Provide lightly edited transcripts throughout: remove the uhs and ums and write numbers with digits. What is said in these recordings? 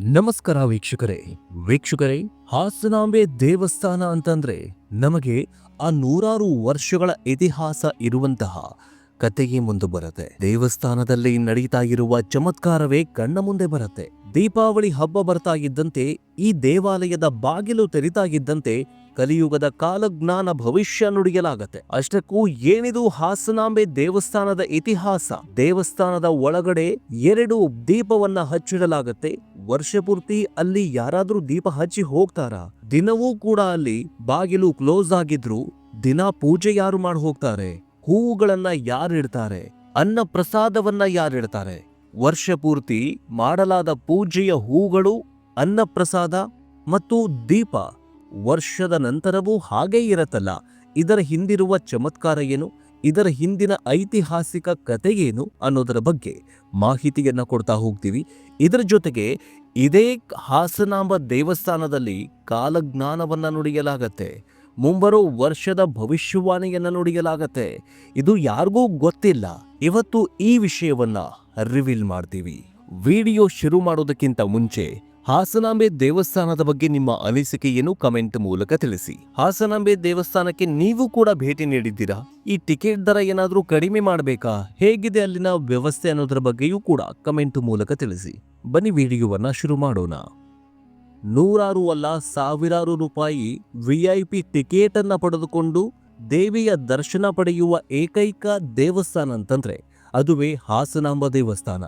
ನಮಸ್ಕಾರ ವೀಕ್ಷಕರೇ ಹಾಸನಾಂಬೆ ದೇವಸ್ಥಾನ ಅಂತಂದ್ರೆ ನಮಗೆ ಆ ನೂರಾರು ವರ್ಷಗಳ ಇತಿಹಾಸ ಇರುವಂತಹ ಕತೆಗೆ ಮುಂದೆ ಬರುತ್ತೆ. ದೇವಸ್ಥಾನದಲ್ಲಿ ನಡೀತಾ ಇರುವ ಚಮತ್ಕಾರವೇ ಕಣ್ಣ ಮುಂದೆ ಬರುತ್ತೆ. ದೀಪಾವಳಿ ಹಬ್ಬ ಬರ್ತಾ ಇದ್ದಂತೆ, ಈ ದೇವಾಲಯದ ಬಾಗಿಲು ತೆರಿತಾ ಇದ್ದಂತೆ ಕಲಿಯುಗದ ಕಾಲಜ್ಞಾನ ಭವಿಷ್ಯ ನುಡಿಯಲಾಗತ್ತೆ. ಅಷ್ಟಕ್ಕೂ ಏನಿದು ಹಾಸನಾಂಬೆ ದೇವಸ್ಥಾನದ ಇತಿಹಾಸ? ದೇವಸ್ಥಾನದ ಒಳಗಡೆ 2 ದೀಪವನ್ನ ಹಚ್ಚಿಡಲಾಗತ್ತೆ. ವರ್ಷ ಪೂರ್ತಿ ಅಲ್ಲಿ ಯಾರಾದ್ರೂ ದೀಪ ಹಚ್ಚಿ ಹೋಗ್ತಾರಾ? ದಿನವೂ ಕೂಡ ಅಲ್ಲಿ ಬಾಗಿಲು ಕ್ಲೋಸ್ ಆಗಿದ್ರು ದಿನ ಪೂಜೆ ಯಾರು ಮಾಡಿ ಹೋಗ್ತಾರೆ? ಹೂವುಗಳನ್ನ ಯಾರಿಡ್ತಾರೆ? ಅನ್ನ ಪ್ರಸಾದವನ್ನ ಯಾರಿಡ್ತಾರೆ? ವರ್ಷ ಪೂರ್ತಿ ಮಾಡಲಾದ ಪೂಜೆಯ ಹೂಗಳು, ಅನ್ನ ಪ್ರಸಾದ ಮತ್ತು ದೀಪ ವರ್ಷದ ನಂತರವೂ ಹಾಗೇ ಇರತ್ತಲ್ಲ. ಇದರ ಹಿಂದಿರುವ ಚಮತ್ಕಾರ ಏನು, ಇದರ ಹಿಂದಿನ ಐತಿಹಾಸಿಕ ಕತೆ ಏನು ಅನ್ನೋದರ ಬಗ್ಗೆ ಮಾಹಿತಿಯನ್ನ ಕೊಡ್ತಾ ಹೋಗ್ತೀವಿ. ಇದರ ಜೊತೆಗೆ ಇದೇ ಹಾಸನಾಂಬ ದೇವಸ್ಥಾನದಲ್ಲಿ ಕಾಲಜ್ಞಾನವನ್ನ ನುಡಿಯಲಾಗತ್ತೆ. ಮುಂಬರೋ ವರ್ಷದ ಭವಿಷ್ಯವಾಣಿಯನ್ನ ನುಡಿಯಲಾಗತ್ತೆ. ಇದು ಯಾರಿಗೂ ಗೊತ್ತಿಲ್ಲ. ಇವತ್ತು ಈ ವಿಷಯವನ್ನ ರಿವೀಲ್ ಮಾಡ್ತೀವಿ. ವಿಡಿಯೋ ಶುರು ಮಾಡೋದಕ್ಕಿಂತ ಮುಂಚೆ ಹಾಸನಾಂಬೆ ದೇವಸ್ಥಾನದ ಬಗ್ಗೆ ನಿಮ್ಮ ಅನಿಸಿಕೆಯನ್ನು ಕಮೆಂಟ್ ಮೂಲಕ ತಿಳಿಸಿ. ಹಾಸನಾಂಬೆ ದೇವಸ್ಥಾನಕ್ಕೆ ನೀವು ಕೂಡ ಭೇಟಿ ನೀಡಿದ್ದೀರಾ? ಈ ಟಿಕೆಟ್ ದರ ಏನಾದ್ರೂ ಕಡಿಮೆ ಮಾಡಬೇಕಾ? ಹೇಗಿದೆ ಅಲ್ಲಿನ ವ್ಯವಸ್ಥೆ ಅನ್ನೋದರ ಬಗ್ಗೆಯೂ ಕೂಡ ಕಮೆಂಟ್ ಮೂಲಕ ತಿಳಿಸಿ. ಬನ್ನಿ ವಿಡಿಯೋವನ್ನ ಶುರು ಮಾಡೋಣ. ನೂರಾರು ಅಲ್ಲ, ಸಾವಿರಾರು ರೂಪಾಯಿ VIP ಟಿಕೆಟ್ ಅನ್ನ ಪಡೆದುಕೊಂಡು ದೇವಿಯ ದರ್ಶನ ಪಡೆಯುವ ಏಕೈಕ ದೇವಸ್ಥಾನ ಅಂತಂದ್ರೆ ಅದುವೇ ಹಾಸನಾಂಬ ದೇವಸ್ಥಾನ.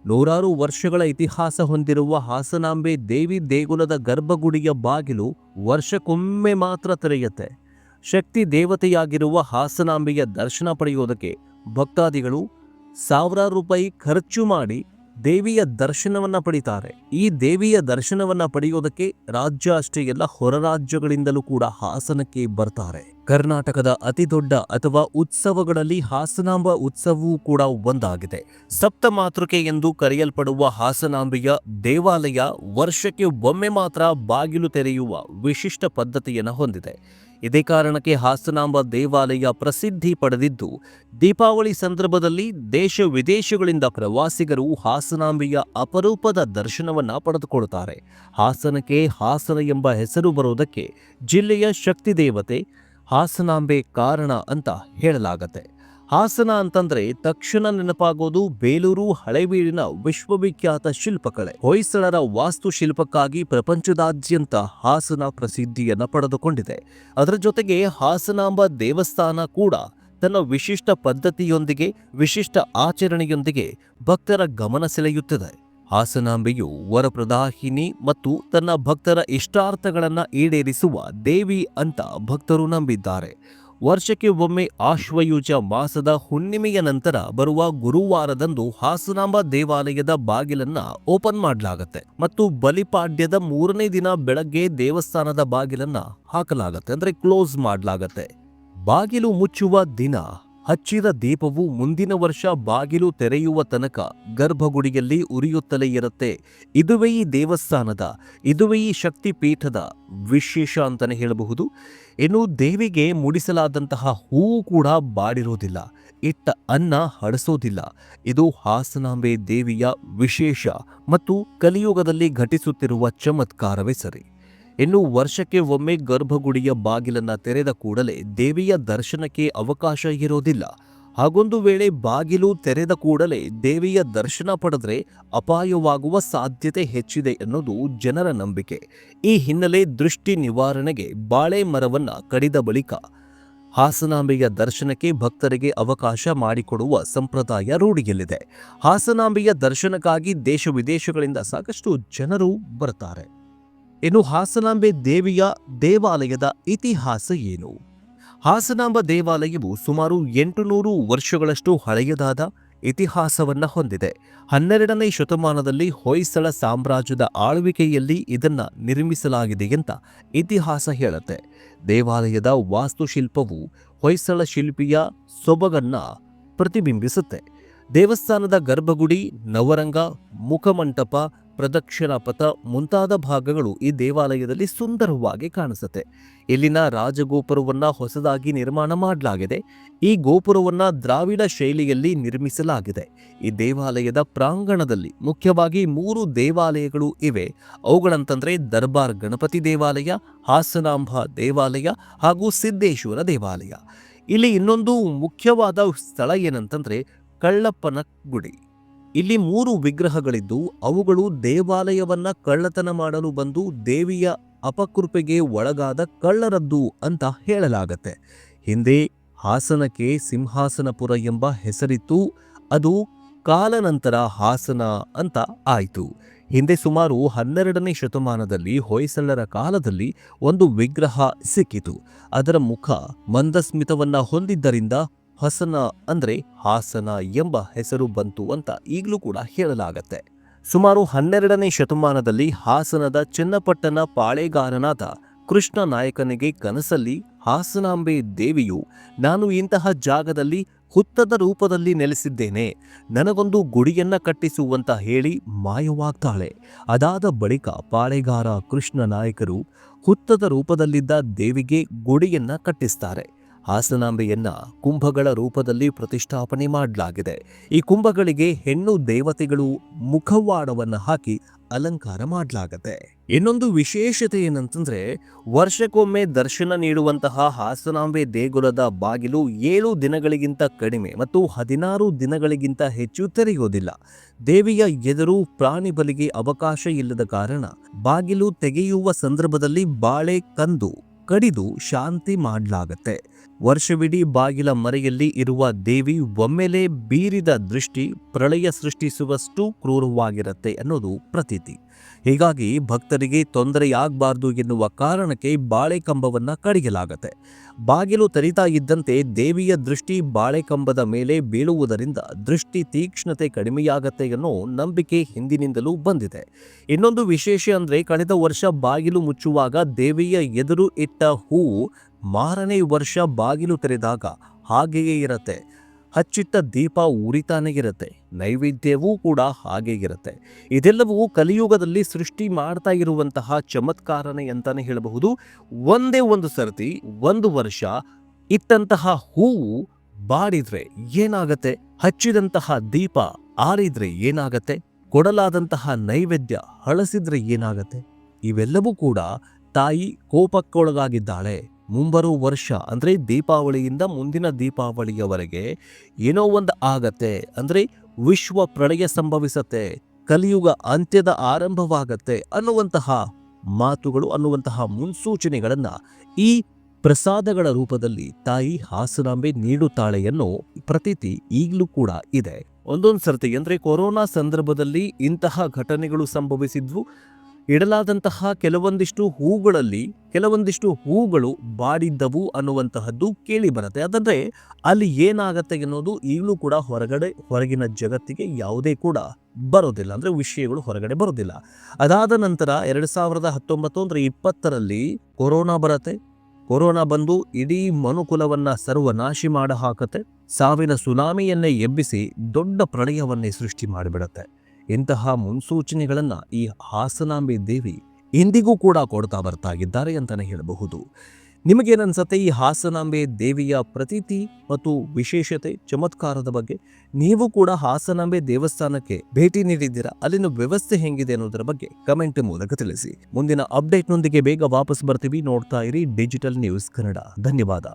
ನೂರಾರು ವರ್ಷಗಳ ಇತಿಹಾಸ ಹೊಂದಿರುವ ಹಾಸನಾಂಬೆ ದೇವಿ ದೇಗುಲದ ಗರ್ಭಗುಡಿಯ ಬಾಗಿಲು ವರ್ಷಕ್ಕೊಮ್ಮೆ ಮಾತ್ರ ತೆರೆಯುತ್ತೆ. ಶಕ್ತಿ ದೇವತೆಯಾಗಿರುವ ಹಾಸನಾಂಬೆಯ ದರ್ಶನ ಪಡೆಯುವುದಕ್ಕೆ ಭಕ್ತಾದಿಗಳು ಸಾವಿರಾರು ರೂಪಾಯಿ ಖರ್ಚು ಮಾಡಿ ದೇವಿಯ ದರ್ಶನವನ್ನ ಪಡಿತಾರೆ. ಈ ದೇವಿಯ ದರ್ಶನವನ್ನ ಪಡೆಯೋದಕ್ಕೆ ರಾಜ್ಯ ಅಷ್ಟೇ ಎಲ್ಲ ಹೊರ ರಾಜ್ಯಗಳಿಂದಲೂ ಕೂಡ ಹಾಸನಕ್ಕೆ ಬರ್ತಾರೆ. ಕರ್ನಾಟಕದ ಅತಿ ದೊಡ್ಡ ಅಥವಾ ಉತ್ಸವಗಳಲ್ಲಿ ಹಾಸನಾಂಬ ಉತ್ಸವವೂ ಕೂಡ ಒಂದಾಗಿದೆ. ಸಪ್ತ ಮಾತೃಕೆ ಎಂದು ಕರೆಯಲ್ಪಡುವ ಹಾಸನಾಂಬೆಯ ದೇವಾಲಯ ವರ್ಷಕ್ಕೆ ಒಮ್ಮೆ ಮಾತ್ರ ಬಾಗಿಲು ತೆರೆಯುವ ವಿಶಿಷ್ಟ ಪದ್ಧತಿಯನ್ನು ಹೊಂದಿದೆ. ಇದೇ ಕಾರಣಕ್ಕೆ ಹಾಸನಾಂಬ ದೇವಾಲಯ ಪ್ರಸಿದ್ಧಿ ಪಡೆದಿದ್ದು, ದೀಪಾವಳಿ ಸಂದರ್ಭದಲ್ಲಿ ದೇಶ ವಿದೇಶಗಳಿಂದ ಪ್ರವಾಸಿಗರು ಹಾಸನಾಂಬೆಯ ಅಪರೂಪದ ದರ್ಶನವನ್ನ ಪಡೆದುಕೊಳ್ಳುತ್ತಾರೆ. ಹಾಸನಕ್ಕೆ ಹಾಸನ ಎಂಬ ಹೆಸರು ಬರುವುದಕ್ಕೆ ಜಿಲ್ಲೆಯ ಶಕ್ತಿ ದೇವತೆ ಹಾಸನಾಂಬೆ ಕಾರಣ ಅಂತ ಹೇಳಲಾಗತ್ತೆ. ಹಾಸನ ಅಂತಂದ್ರೆ ತಕ್ಷಣ ನೆನಪಾಗೋದು ಬೇಲೂರು ಹಳೆಬೀಡಿನ ವಿಶ್ವವಿಖ್ಯಾತ ಶಿಲ್ಪಕಲೆ. ಹೊಯ್ಸಳರ ವಾಸ್ತುಶಿಲ್ಪಕ್ಕಾಗಿ ಪ್ರಪಂಚದಾದ್ಯಂತ ಹಾಸನ ಪ್ರಸಿದ್ಧಿಯನ್ನ ಪಡೆದುಕೊಂಡಿದೆ. ಅದರ ಜೊತೆಗೆ ಹಾಸನಾಂಬ ದೇವಸ್ಥಾನ ಕೂಡ ತನ್ನ ವಿಶಿಷ್ಟ ಪದ್ಧತಿಯೊಂದಿಗೆ, ವಿಶಿಷ್ಟ ಆಚರಣೆಯೊಂದಿಗೆ ಭಕ್ತರ ಗಮನ ಸೆಳೆಯುತ್ತದೆ. ಹಾಸನಾಂಬೆಯು ವರಪ್ರದಾಹಿನಿ ಮತ್ತು ತನ್ನ ಭಕ್ತರ ಇಷ್ಟಾರ್ಥಗಳನ್ನ ಈಡೇರಿಸುವ ದೇವಿ ಅಂತ ಭಕ್ತರು ನಂಬಿದ್ದಾರೆ. ವರ್ಷಕ್ಕೆ ಒಮ್ಮೆ ಆಶ್ವಯುಜ ಮಾಸದ ಹುಣ್ಣಿಮೆಯ ನಂತರ ಬರುವ ಗುರುವಾರದಂದು ಹಾಸನಾಂಬ ದೇವಾಲಯದ ಬಾಗಿಲನ್ನ ಓಪನ್ ಮಾಡಲಾಗತ್ತೆ ಮತ್ತು ಬಲಿಪಾಡ್ಯದ 3ನೇ ದಿನ ಬೆಳಗ್ಗೆ ದೇವಸ್ಥಾನದ ಬಾಗಿಲನ್ನ ಹಾಕಲಾಗತ್ತೆ, ಅಂದ್ರೆ ಕ್ಲೋಸ್ ಮಾಡಲಾಗತ್ತೆ. ಬಾಗಿಲು ಮುಚ್ಚುವ ದಿನ ಹಚ್ಚಿದ ದೀಪವು ಮುಂದಿನ ವರ್ಷ ಬಾಗಿಲು ತೆರೆಯುವ ತನಕ ಗರ್ಭಗುಡಿಯಲ್ಲಿ ಉರಿಯುತ್ತಲೇ ಇರುತ್ತೆ. ಇದುವೇ ಈ ದೇವಸ್ಥಾನದ, ಇದುವೇ ಈ ಶಕ್ತಿ ಪೀಠದ ವಿಶೇಷ ಅಂತಾನೆ ಹೇಳಬಹುದು. ಇನ್ನು ದೇವಿಗೆ ಮುಡಿಸಲಾದಂತಹ ಹೂವು ಕೂಡ ಬಾಡಿರೋದಿಲ್ಲ, ಇಟ್ಟ ಅನ್ನ ಹಡಸೋದಿಲ್ಲ. ಇದು ಹಾಸನಾಂಬೆ ದೇವಿಯ ವಿಶೇಷ ಮತ್ತು ಕಲಿಯುಗದಲ್ಲಿ ಘಟಿಸುತ್ತಿರುವ ಚಮತ್ಕಾರವೇ ಸರಿ. ಇನ್ನು ವರ್ಷಕ್ಕೆ ಒಮ್ಮೆ ಗರ್ಭಗುಡಿಯ ಬಾಗಿಲನ್ನ ತೆರೆದ ಕೂಡಲೇ ದೇವಿಯ ದರ್ಶನಕ್ಕೆ ಅವಕಾಶ ಇರೋದಿಲ್ಲ. ಹಾಗೊಂದು ವೇಳೆ ಬಾಗಿಲು ತೆರೆದ ಕೂಡಲೇ ದೇವಿಯ ದರ್ಶನ ಪಡೆದ್ರೆ ಅಪಾಯವಾಗುವ ಸಾಧ್ಯತೆ ಹೆಚ್ಚಿದೆ ಎನ್ನುವುದು ಜನರ ನಂಬಿಕೆ. ಈ ಹಿನ್ನೆಲೆ ದೃಷ್ಟಿ ನಿವಾರಣೆಗೆ ಬಾಳೆ ಮರವನ್ನ ಕಡಿದ ಬಳಿಕ ಹಾಸನಾಂಬೆಯ ದರ್ಶನಕ್ಕೆ ಭಕ್ತರಿಗೆ ಅವಕಾಶ ಮಾಡಿಕೊಡುವ ಸಂಪ್ರದಾಯ ರೂಢಿಯಲ್ಲಿದೆ. ಹಾಸನಾಂಬೆಯ ದರ್ಶನಕ್ಕಾಗಿ ದೇಶ ವಿದೇಶಗಳಿಂದ ಸಾಕಷ್ಟು ಜನರು ಬರ್ತಾರೆ. ಇನ್ನು ಹಾಸನಾಂಬೆ ದೇವಿಯ ದೇವಾಲಯದ ಇತಿಹಾಸ ಏನು? ಹಾಸನಾಂಬ ದೇವಾಲಯವು ಸುಮಾರು 800 ವರ್ಷಗಳಷ್ಟು ಹಳೆಯದಾದ ಇತಿಹಾಸವನ್ನ ಹೊಂದಿದೆ. 12ನೇ ಶತಮಾನದಲ್ಲಿ ಹೊಯ್ಸಳ ಸಾಮ್ರಾಜ್ಯದ ಆಳ್ವಿಕೆಯಲ್ಲಿ ಇದನ್ನ ನಿರ್ಮಿಸಲಾಗಿದೆ ಅಂತ ಇತಿಹಾಸ ಹೇಳುತ್ತೆ. ದೇವಾಲಯದ ವಾಸ್ತುಶಿಲ್ಪವು ಹೊಯ್ಸಳ ಶಿಲ್ಪಿಯ ಸೊಬಗನ್ನ ಪ್ರತಿಬಿಂಬಿಸುತ್ತೆ. ದೇವಸ್ಥಾನದ ಗರ್ಭಗುಡಿ, ನವರಂಗ, ಮುಖಮಂಟಪ, ಪ್ರದಕ್ಷಿಣಾ ಪಥ ಮುಂತಾದ ಭಾಗಗಳು ಈ ದೇವಾಲಯದಲ್ಲಿ ಸುಂದರವಾಗಿ ಕಾಣಿಸುತ್ತೆ. ಇಲ್ಲಿನ ರಾಜಗೋಪುರವನ್ನ ಹೊಸದಾಗಿ ನಿರ್ಮಾಣ ಮಾಡಲಾಗಿದೆ. ಈ ಗೋಪುರವನ್ನ ದ್ರಾವಿಡ ಶೈಲಿಯಲ್ಲಿ ನಿರ್ಮಿಸಲಾಗಿದೆ. ಈ ದೇವಾಲಯದ ಪ್ರಾಂಗಣದಲ್ಲಿ ಮುಖ್ಯವಾಗಿ 3 ದೇವಾಲಯಗಳು ಇವೆ. ಅವುಗಳಂತಂದ್ರೆ ದರ್ಬಾರ್ ಗಣಪತಿ ದೇವಾಲಯ, ಹಾಸನಾಂಬ ದೇವಾಲಯ ಹಾಗೂ ಸಿದ್ದೇಶ್ವರ ದೇವಾಲಯ. ಇಲ್ಲಿ ಇನ್ನೊಂದು ಮುಖ್ಯವಾದ ಸ್ಥಳ ಏನಂತಂದ್ರೆ ಕಳ್ಳಪ್ಪನ ಗುಡಿ. ಇಲ್ಲಿ 3 ವಿಗ್ರಹಗಳಿದ್ದು ಅವುಗಳು ದೇವಾಲಯವನ್ನ ಕಳ್ಳತನ ಮಾಡಲು ಬಂದು ದೇವಿಯ ಅಪಕೃಪೆಗೆ ಒಳಗಾದ ಕಳ್ಳರದ್ದು ಅಂತ ಹೇಳಲಾಗತ್ತೆ. ಹಿಂದೆ ಹಾಸನಕ್ಕೆ ಸಿಂಹಾಸನಪುರ ಎಂಬ ಹೆಸರಿತ್ತು. ಅದು ಕಾಲನಂತರ ಹಾಸನ ಅಂತ ಆಯಿತು. ಹಿಂದೆ ಸುಮಾರು 12ನೇ ಶತಮಾನದಲ್ಲಿ ಹೊಯ್ಸಳರ ಕಾಲದಲ್ಲಿ ಒಂದು ವಿಗ್ರಹ ಸಿಕ್ಕಿತು. ಅದರ ಮುಖ ಮಂದಸ್ಮಿತವನ್ನ ಹೊಂದಿದ್ದರಿಂದ ಹಸನ ಅಂದ್ರೆ ಹಾಸನ ಎಂಬ ಹೆಸರು ಬಂತು ಅಂತ ಈಗಲೂ ಕೂಡ ಹೇಳಲಾಗತ್ತೆ. ಸುಮಾರು 12ನೇ ಶತಮಾನದಲ್ಲಿ ಹಾಸನದ ಚನ್ನಪಟ್ಟಣ ಪಾಳೆಗಾರನಾದ ಕೃಷ್ಣ ನಾಯಕನಿಗೆ ಕನಸಲ್ಲಿ ಹಾಸನಾಂಬೆ ದೇವಿಯು ನಾನು ಇಂತಹ ಜಾಗದಲ್ಲಿ ಹುತ್ತದ ರೂಪದಲ್ಲಿ ನೆಲೆಸಿದ್ದೇನೆ, ನನಗೊಂದು ಗುಡಿಯನ್ನ ಕಟ್ಟಿಸುವಂತ ಹೇಳಿ ಮಾಯವಾಗ್ತಾಳೆ. ಅದಾದ ಬಳಿಕ ಪಾಳೆಗಾರ ಕೃಷ್ಣ ನಾಯಕರು ಹುತ್ತದ ರೂಪದಲ್ಲಿದ್ದ ದೇವಿಗೆ ಗುಡಿಯನ್ನ ಕಟ್ಟಿಸ್ತಾರೆ. ಹಾಸನಾಂಬೆಯನ್ನ ಕುಂಭಗಳ ರೂಪದಲ್ಲಿ ಪ್ರತಿಷ್ಠಾಪನೆ ಮಾಡಲಾಗಿದೆ. ಈ ಕುಂಭಗಳಿಗೆ ಹೆಣ್ಣು ದೇವತೆಗಳು ಮುಖವಾಡವನ್ನು ಹಾಕಿ ಅಲಂಕಾರ ಮಾಡಲಾಗತ್ತೆ. ಇನ್ನೊಂದು ವಿಶೇಷತೆ ಏನಂತಂದ್ರೆ ವರ್ಷಕ್ಕೊಮ್ಮೆ ದರ್ಶನ ನೀಡುವಂತಹ ಹಾಸನಾಂಬೆ ದೇಗುಲದ ಬಾಗಿಲು 7 ದಿನಗಳಿಗಿಂತ ಕಡಿಮೆ ಮತ್ತು 16 ದಿನಗಳಿಗಿಂತ ಹೆಚ್ಚು ತೆರೆಯೋದಿಲ್ಲ. ದೇವಿಯ ಎದುರು ಪ್ರಾಣಿ ಬಲಿಗೆ ಅವಕಾಶ ಇಲ್ಲದ ಕಾರಣ ಬಾಗಿಲು ತೆಗೆಯುವ ಸಂದರ್ಭದಲ್ಲಿ ಬಾಳೆ ಕಂದು ಕಡಿದು ಶಾಂತಿ ಮಾಡಲಾಗತ್ತೆ. ವರ್ಷವಿಡೀ ಬಾಗಿಲ ಮರೆಯಲ್ಲಿ ಇರುವ ದೇವಿ ಒಮ್ಮೆಲೆ ಬೀರಿದ ದೃಷ್ಟಿ ಪ್ರಳಯ ಸೃಷ್ಟಿಸುವಷ್ಟು ಕ್ರೂರವಾಗಿರುತ್ತೆ ಅನ್ನೋದು ಪ್ರತೀತಿ. ಹೀಗಾಗಿ ಭಕ್ತರಿಗೆ ತೊಂದರೆಯಾಗಬಾರ್ದು ಎನ್ನುವ ಕಾರಣಕ್ಕೆ ಬಾಳೆಕಂಬವನ್ನ ಕಡಿಯಲಾಗತ್ತೆ. ಬಾಗಿಲು ತೆರೀತಾ ಇದ್ದಂತೆ ದೇವಿಯ ದೃಷ್ಟಿ ಬಾಳೆಕಂಬದ ಮೇಲೆ ಬೀಳುವುದರಿಂದ ದೃಷ್ಟಿ ತೀಕ್ಷ್ಣತೆ ಕಡಿಮೆಯಾಗತ್ತೆ ಅನ್ನೋ ನಂಬಿಕೆ ಹಿಂದಿನಿಂದಲೂ ಬಂದಿದೆ. ಇನ್ನೊಂದು ವಿಶೇಷ ಅಂದ್ರೆ ಕಳೆದ ವರ್ಷ ಬಾಗಿಲು ಮುಚ್ಚುವಾಗ ದೇವಿಯ ಎದುರು ಇಟ್ಟ ಹೂವು ಮಾರನೇ ವರ್ಷ ಬಾಗಿಲು ತೆರೆದಾಗ ಹಾಗೆಯೇ ಇರತ್ತೆ. ಹಚ್ಚಿಟ್ಟ ದೀಪ ಉರಿತಾನೆ ಇರುತ್ತೆ. ನೈವೇದ್ಯವೂ ಕೂಡ ಹಾಗೆ ಇರುತ್ತೆ. ಇದೆಲ್ಲವೂ ಕಲಿಯುಗದಲ್ಲಿ ಸೃಷ್ಟಿ ಮಾಡ್ತಾ ಇರುವಂತಹ ಚಮತ್ಕಾರನೇ ಅಂತಾನೆ ಹೇಳಬಹುದು. ಒಂದೇ ಒಂದು ಸರ್ತಿ ಒಂದು ವರ್ಷ ಇಟ್ಟಂತಹ ಹೂವು ಬಾಡಿದ್ರೆ ಏನಾಗತ್ತೆ, ಹಚ್ಚಿದಂತಹ ದೀಪ ಆರಿದ್ರೆ ಏನಾಗತ್ತೆ, ಕೊಡಲಾದಂತಹ ನೈವೇದ್ಯ ಹಳಸಿದ್ರೆ ಏನಾಗತ್ತೆ, ಇವೆಲ್ಲವೂ ಕೂಡ ತಾಯಿ ಕೋಪಕ್ಕೊಳಗಾಗಿದ್ದಾಳೆ. ಮುಂಬರುವ ವರ್ಷ ಅಂದ್ರೆ ದೀಪಾವಳಿಯಿಂದ ಮುಂದಿನ ದೀಪಾವಳಿಯವರೆಗೆ ಏನೋ ಒಂದು ಆಗತ್ತೆ, ಅಂದ್ರೆ ವಿಶ್ವ ಪ್ರಳಯ ಸಂಭವಿಸತ್ತೆ, ಕಲಿಯುಗ ಅಂತ್ಯದ ಆರಂಭವಾಗತ್ತೆ ಅನ್ನುವಂತಹ ಮಾತುಗಳು, ಅನ್ನುವಂತಹ ಮುನ್ಸೂಚನೆಗಳನ್ನ ಈ ಪ್ರಸಾದಗಳ ರೂಪದಲ್ಲಿ ತಾಯಿ ಹಾಸನಾಂಬೆ ನೀಡುತ್ತಾಳೆ ಅನ್ನೋ ಪ್ರತೀತಿ ಈಗಲೂ ಕೂಡ ಇದೆ. ಒಂದೊಂದು ಸರ್ತಿ ಅಂದ್ರೆ ಕೊರೋನಾ ಸಂದರ್ಭದಲ್ಲಿ ಇಂತಹ ಘಟನೆಗಳು ಸಂಭವಿಸಿದ್ವು. ಇಡಲಾದಂತಹ ಕೆಲವೊಂದಿಷ್ಟು ಹೂಗಳು ಬಾಡಿದ್ದವು ಅನ್ನುವಂತಹದ್ದು ಕೇಳಿ ಬರುತ್ತೆ. ಅದಂದ್ರೆ ಅಲ್ಲಿ ಏನಾಗತ್ತೆ ಅನ್ನೋದು ಈಗಲೂ ಕೂಡ ಹೊರಗಿನ ಜಗತ್ತಿಗೆ ಯಾವುದೇ ಕೂಡ ಬರೋದಿಲ್ಲ, ಅಂದ್ರೆ ವಿಷಯಗಳು ಹೊರಗಡೆ ಬರೋದಿಲ್ಲ. ಅದಾದ ನಂತರ 2019 ಅಂದ್ರೆ 20ರಲ್ಲಿ ಕೊರೋನಾ ಬರತ್ತೆ. ಕೊರೋನಾ ಬಂದು ಇಡೀ ಮನುಕುಲವನ್ನ ಸರ್ವನಾಶಿ ಮಾಡ ಹಾಕತ್ತೆ. ಸಾವಿನ ಸುನಾಮಿಯನ್ನೇ ಎಬ್ಬಿಸಿ ದೊಡ್ಡ ಪ್ರಳಯವನ್ನೇ ಸೃಷ್ಟಿ ಮಾಡಿಬಿಡತ್ತೆ. ಇಂತಹ ಮುನ್ಸೂಚನೆಗಳನ್ನ ಈ ಹಾಸನಾಂಬೆ ದೇವಿ ಇಂದಿಗೂ ಕೂಡ ಕೊಡ್ತಾ ಬರ್ತಾ ಇದ್ದಾರೆ ಅಂತಾನೆ ಹೇಳಬಹುದು. ನಿಮಗೇನನ್ಸತ್ತೆ ಈ ಹಾಸನಾಂಬೆ ದೇವಿಯ ಪ್ರತೀತಿ ಮತ್ತು ವಿಶೇಷತೆ, ಚಮತ್ಕಾರದ ಬಗ್ಗೆ? ನೀವು ಕೂಡ ಹಾಸನಾಂಬೆ ದೇವಸ್ಥಾನಕ್ಕೆ ಭೇಟಿ ನೀಡಿದ್ದೀರಾ? ಅಲ್ಲಿನ ವ್ಯವಸ್ಥೆ ಹೆಂಗಿದೆ ಅನ್ನೋದರ ಬಗ್ಗೆ ಕಮೆಂಟ್ ಮೂಲಕ ತಿಳಿಸಿ. ಮುಂದಿನ ಅಪ್ಡೇಟ್ನೊಂದಿಗೆ ಬೇಗ ವಾಪಸ್ ಬರ್ತೀವಿ. ನೋಡ್ತಾ ಇರಿ ಡಿಜಿಟಲ್ ನ್ಯೂಸ್ ಕನ್ನಡ. ಧನ್ಯವಾದ.